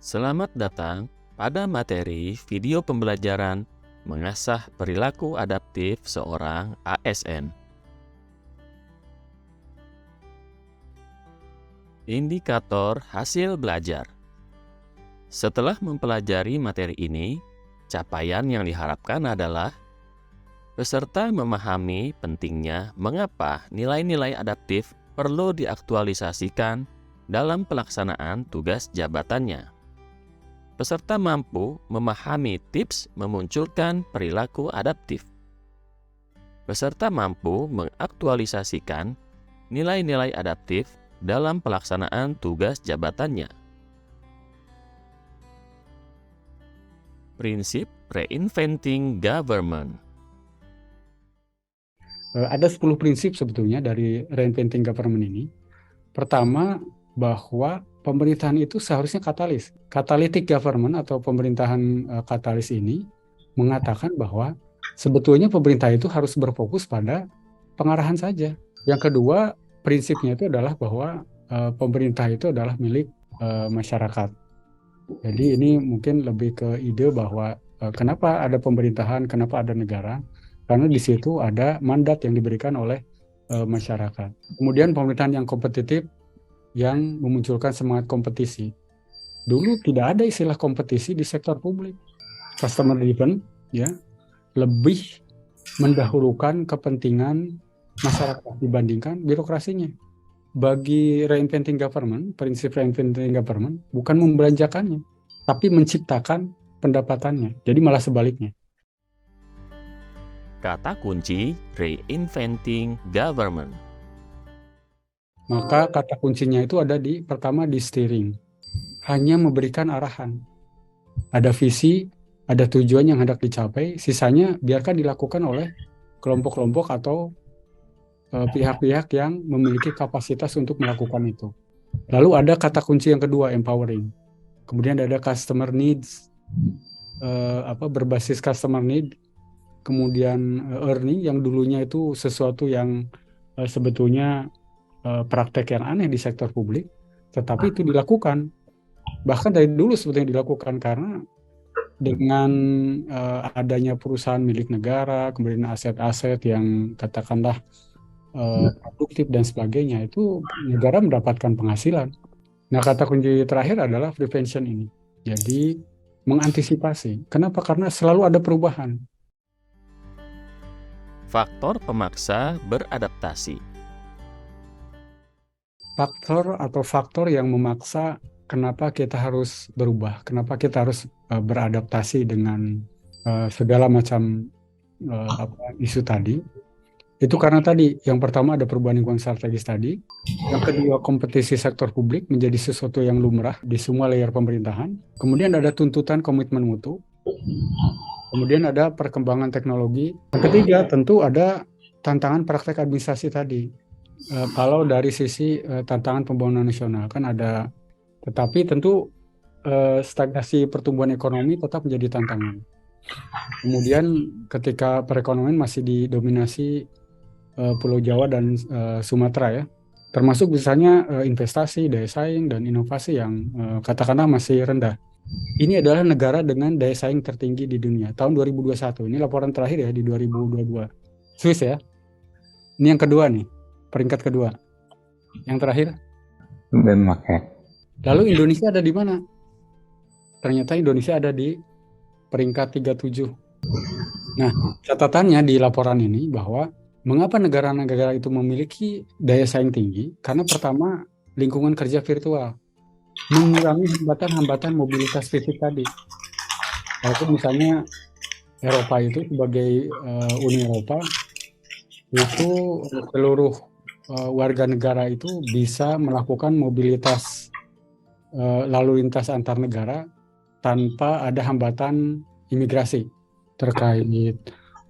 Selamat datang pada materi video pembelajaran mengasah perilaku adaptif seorang ASN. Indikator hasil belajar. Setelah mempelajari materi ini, capaian yang diharapkan adalah peserta memahami pentingnya mengapa nilai-nilai adaptif perlu diaktualisasikan dalam pelaksanaan tugas jabatannya. Peserta mampu memahami tips memunculkan perilaku adaptif. Peserta mampu mengaktualisasikan nilai-nilai adaptif dalam pelaksanaan tugas jabatannya. Prinsip Reinventing Government. Ada 10 prinsip sebetulnya dari Reinventing Government ini. Pertama, bahwa pemerintahan itu seharusnya katalis. Catalytic government atau pemerintahan katalis ini mengatakan bahwa sebetulnya pemerintah itu harus berfokus pada pengarahan saja. Yang kedua, prinsipnya itu adalah bahwa pemerintah itu adalah milik masyarakat. Jadi ini mungkin lebih ke ide bahwa kenapa ada pemerintahan, kenapa ada negara, karena di situ ada mandat yang diberikan oleh masyarakat. Kemudian pemerintahan yang kompetitif yang memunculkan semangat kompetisi. Dulu tidak ada istilah kompetisi di sektor publik. Customer driven, ya, lebih mendahulukan kepentingan masyarakat dibandingkan birokrasinya. Bagi Reinventing Government, prinsip Reinventing Government bukan membelanjakannya, tapi menciptakan pendapatannya. Jadi malah sebaliknya. Kata kunci Reinventing Government. Maka kata kuncinya itu ada pertama di steering. Hanya memberikan arahan. Ada visi, ada tujuan yang hendak dicapai, sisanya biarkan dilakukan oleh kelompok-kelompok atau pihak-pihak yang memiliki kapasitas untuk melakukan itu. Lalu ada kata kunci yang kedua, empowering. Kemudian ada customer needs, berbasis customer need. Kemudian earning yang dulunya itu sesuatu yang sebetulnya praktek yang aneh di sektor publik, tetapi itu dilakukan. Bahkan dari dulu sebetulnya dilakukan karena dengan adanya perusahaan milik negara, kemudian aset-aset yang katakanlah produktif dan sebagainya, itu negara mendapatkan penghasilan. Nah, kata kunci terakhir adalah prevention ini. Jadi mengantisipasi. Kenapa? Karena selalu ada perubahan. Faktor pemaksa beradaptasi. Faktor yang memaksa kenapa kita harus berubah, kenapa kita harus beradaptasi dengan segala macam isu tadi. Itu karena tadi, yang pertama ada perubahan lingkungan strategis tadi, yang kedua kompetisi sektor publik menjadi sesuatu yang lumrah di semua layer pemerintahan, kemudian ada tuntutan komitmen mutu, kemudian ada perkembangan teknologi, yang ketiga tentu ada tantangan praktek administrasi tadi. Kalau dari sisi tantangan pembangunan nasional kan ada, tetapi tentu stagnasi pertumbuhan ekonomi tetap menjadi tantangan. Kemudian ketika perekonomian masih didominasi Pulau Jawa dan Sumatera, ya, termasuk misalnya investasi, daya saing dan inovasi yang katakanlah masih rendah. Ini adalah negara dengan daya saing tertinggi di dunia tahun 2021. Ini laporan terakhir ya di 2022. Swiss ya. Ini yang kedua nih. Peringkat kedua. Yang terakhir? Denmark. Lalu Indonesia ada di mana? Ternyata Indonesia ada di peringkat 37. Nah, catatannya di laporan ini bahwa mengapa negara-negara itu memiliki daya saing tinggi? Karena pertama, lingkungan kerja virtual. Mengurangi hambatan-hambatan mobilitas fisik tadi. Walaupun misalnya Eropa itu sebagai Uni Eropa, itu seluruh warga negara itu bisa melakukan mobilitas lalu lintas antar negara tanpa ada hambatan imigrasi terkait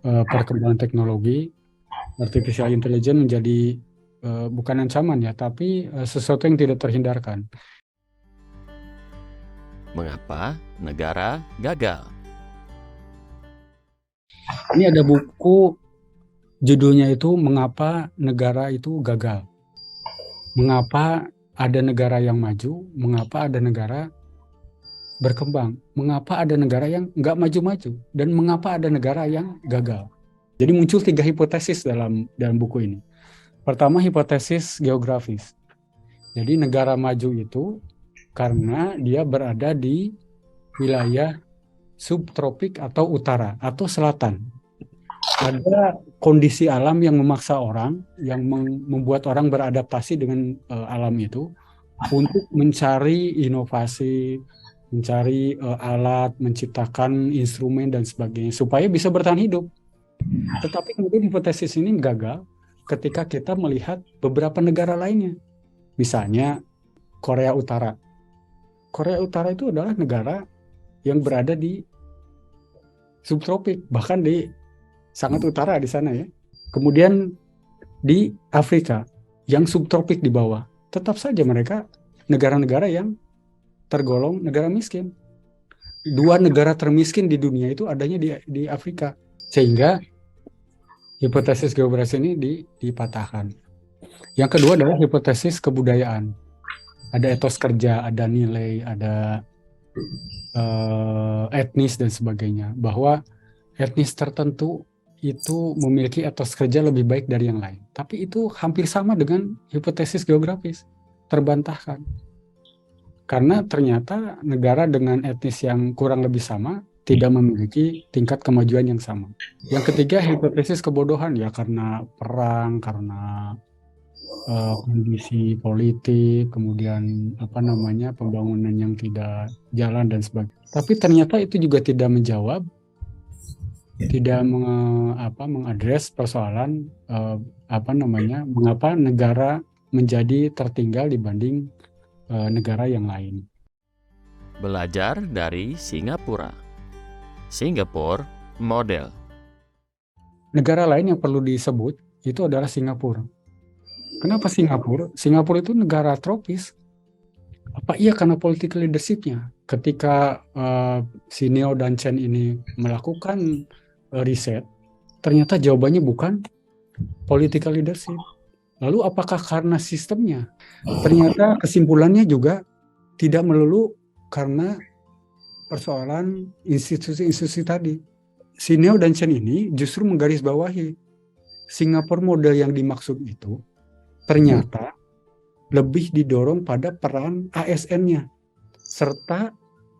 perkembangan teknologi. Artificial intelligence menjadi bukan ancaman ya, tapi sesuatu yang tidak terhindarkan. Mengapa negara gagal? Ini ada buku judulnya itu Mengapa Negara Itu Gagal. Mengapa ada negara yang maju, mengapa ada negara berkembang, mengapa ada negara yang nggak maju-maju, dan mengapa ada negara yang gagal. Jadi muncul 3 hipotesis dalam buku ini. Pertama, hipotesis geografis. Jadi negara maju itu karena dia berada di wilayah subtropik atau utara atau selatan. Ada kondisi alam yang memaksa orang, yang membuat orang beradaptasi dengan alam itu untuk mencari inovasi, mencari alat, menciptakan instrumen dan sebagainya supaya bisa bertahan hidup. Tetapi kemudian hipotesis ini gagal ketika kita melihat beberapa negara lainnya. Misalnya Korea Utara. Korea Utara itu adalah negara yang berada di subtropik, bahkan di sangat utara di sana ya. Kemudian di Afrika yang subtropik di bawah. Tetap saja mereka negara-negara yang tergolong negara miskin. 2 negara termiskin di dunia itu adanya di Afrika. Sehingga hipotesis geografis ini dipatahkan. Yang kedua adalah hipotesis kebudayaan. Ada etos kerja, ada nilai, ada etnis dan sebagainya. Bahwa etnis tertentu itu memiliki etos kerja lebih baik dari yang lain. Tapi itu hampir sama dengan hipotesis geografis. Terbantahkan. Karena ternyata negara dengan etnis yang kurang lebih sama tidak memiliki tingkat kemajuan yang sama. Yang ketiga, hipotesis kebodohan ya, karena perang, karena kondisi politik, kemudian pembangunan yang tidak jalan dan sebagainya. Tapi ternyata itu juga tidak menjawab, tidak mengadres persoalan mengapa negara menjadi tertinggal dibanding negara yang lain. Belajar dari Singapura. Singapore model. Negara lain yang perlu disebut itu adalah Singapura. Kenapa Singapura? Singapura itu negara tropis. Apa iya karena political leadership-nya? Ketika si Neo dan Chen ini melakukan riset, ternyata jawabannya bukan political leadership. Lalu apakah karena sistemnya? Ternyata kesimpulannya juga tidak melulu karena persoalan institusi-institusi tadi. Si Neo dan Chen ini justru menggarisbawahi Singapura model yang dimaksud itu ternyata lebih didorong pada peran ASN-nya serta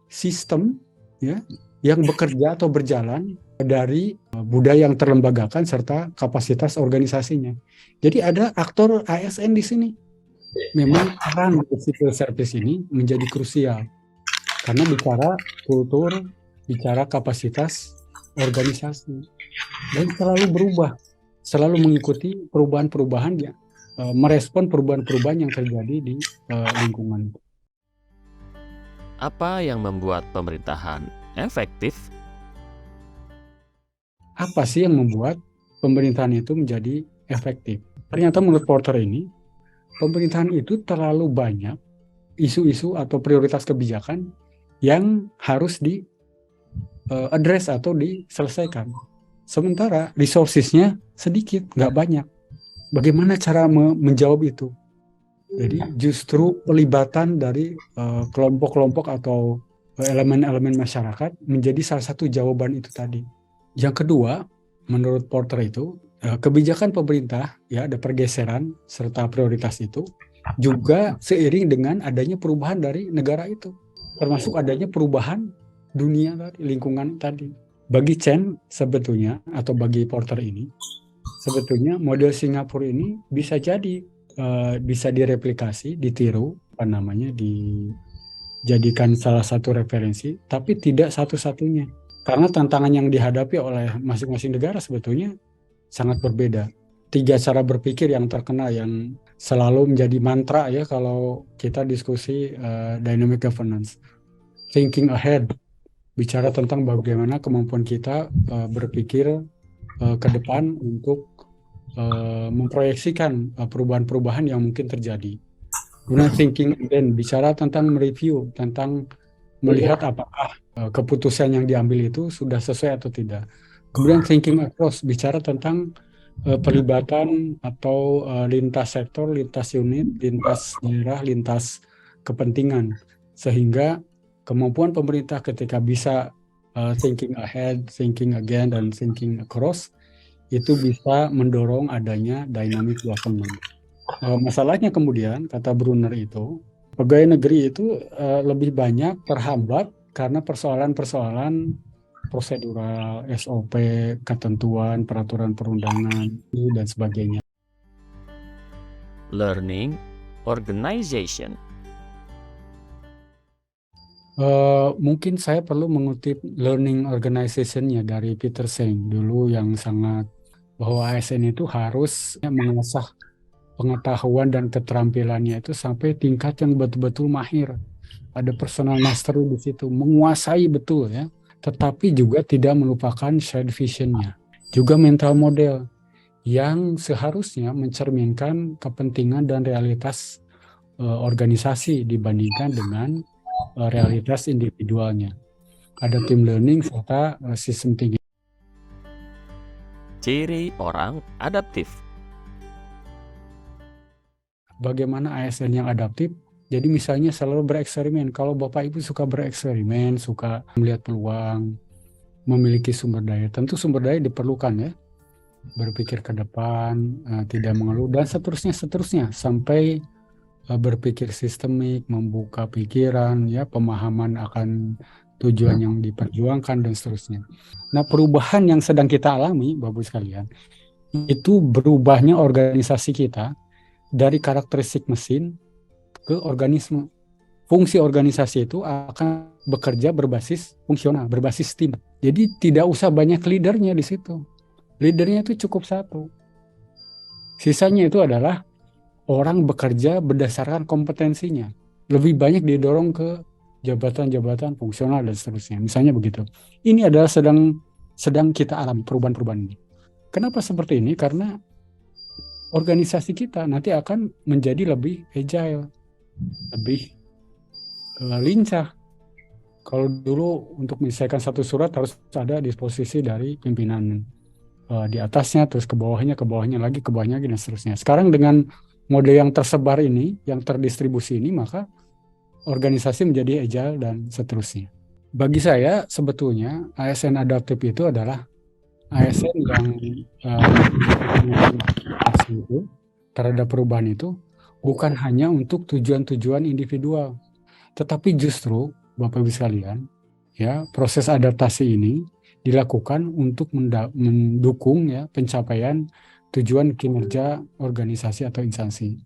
sistem ya yang bekerja atau berjalan dari budaya yang terlembagakan serta kapasitas organisasinya. Jadi ada aktor ASN di sini. Memang peran civil service ini menjadi krusial karena bicara kultur, bicara kapasitas organisasi, dan selalu berubah, selalu mengikuti perubahan-perubahan ya, merespon perubahan-perubahan yang terjadi di lingkungan. Apa yang membuat pemerintahan efektif? Apa sih yang membuat pemerintahan itu menjadi efektif? Ternyata menurut Porter ini, pemerintahan itu terlalu banyak isu-isu atau prioritas kebijakan yang harus di-address atau diselesaikan. Sementara resources-nya sedikit, nggak banyak. Bagaimana cara menjawab itu? Jadi justru pelibatan dari kelompok-kelompok atau elemen-elemen masyarakat menjadi salah satu jawaban itu tadi. Yang kedua, menurut Porter itu, kebijakan pemerintah ya ada pergeseran serta prioritas itu juga seiring dengan adanya perubahan dari negara itu, termasuk adanya perubahan dunia tadi, lingkungan tadi. Bagi Chen sebetulnya atau bagi Porter ini, sebetulnya model Singapura ini bisa jadi bisa direplikasi, ditiru, dijadikan salah satu referensi, tapi tidak satu-satunya. Karena tantangan yang dihadapi oleh masing-masing negara sebetulnya sangat berbeda. 3 cara berpikir yang terkenal yang selalu menjadi mantra ya kalau kita diskusi dynamic governance. Thinking ahead, bicara tentang bagaimana kemampuan kita berpikir ke depan untuk memproyeksikan perubahan-perubahan yang mungkin terjadi. Kemudian thinking again, bicara tentang mereview, tentang melihat apakah keputusan yang diambil itu sudah sesuai atau tidak. Kemudian thinking across, bicara tentang pelibatan atau lintas sektor, lintas unit, lintas daerah, lintas kepentingan, sehingga Kemampuan pemerintah ketika bisa thinking ahead, thinking again, dan thinking across itu bisa mendorong adanya dynamic government. Masalahnya kemudian, kata Brunner itu, pegawai negeri itu lebih banyak terhambat karena persoalan-persoalan prosedural, SOP, ketentuan, peraturan perundangan, dan sebagainya. Learning organization. Mungkin saya perlu mengutip learning organization-nya dari Peter Senge dulu yang sangat bahwa ASN itu harus mengasah pengetahuan dan keterampilannya itu sampai tingkat yang betul-betul mahir. Ada personal mastery di situ, menguasai betul ya. Tetapi juga tidak melupakan shared vision-nya. Juga mental model yang seharusnya mencerminkan kepentingan dan realitas organisasi dibandingkan dengan realitas individualnya. Ada team learning serta sistem tinggi. Ciri orang adaptif. Bagaimana ASN yang adaptif? Jadi misalnya selalu bereksperimen. Kalau Bapak Ibu suka bereksperimen, suka melihat peluang, memiliki sumber daya. Tentu sumber daya diperlukan ya. Berpikir ke depan, tidak mengeluh, dan seterusnya sampai berpikir sistemik, membuka pikiran, ya pemahaman akan tujuan yang diperjuangkan dan seterusnya. Nah, perubahan yang sedang kita alami, Bapak sekalian, itu berubahnya organisasi kita dari karakteristik mesin ke organisme. Fungsi organisasi itu akan bekerja berbasis fungsional, berbasis tim. Jadi tidak usah banyak leadernya di situ. Leadernya itu cukup satu. Sisanya itu adalah orang bekerja berdasarkan kompetensinya. Lebih banyak didorong ke jabatan-jabatan fungsional dan seterusnya. Misalnya begitu. Ini adalah sedang kita alami perubahan-perubahan ini. Kenapa seperti ini? Karena organisasi kita nanti akan menjadi lebih agile, lebih lincah. Kalau dulu untuk menyelesaikan satu surat harus ada disposisi dari pimpinan di atasnya, terus ke bawahnya lagi, ke bawahnya lagi, dan seterusnya. Sekarang dengan mode yang tersebar ini, yang terdistribusi ini, maka organisasi menjadi agile dan seterusnya. Bagi saya sebetulnya ASN adaptif itu adalah ASN yang itu terhadap perubahan itu bukan hanya untuk tujuan-tujuan individual, tetapi justru Bapak Ibu sekalian, ya proses adaptasi ini dilakukan untuk mendukung ya pencapaian tujuan kinerja organisasi atau instansi.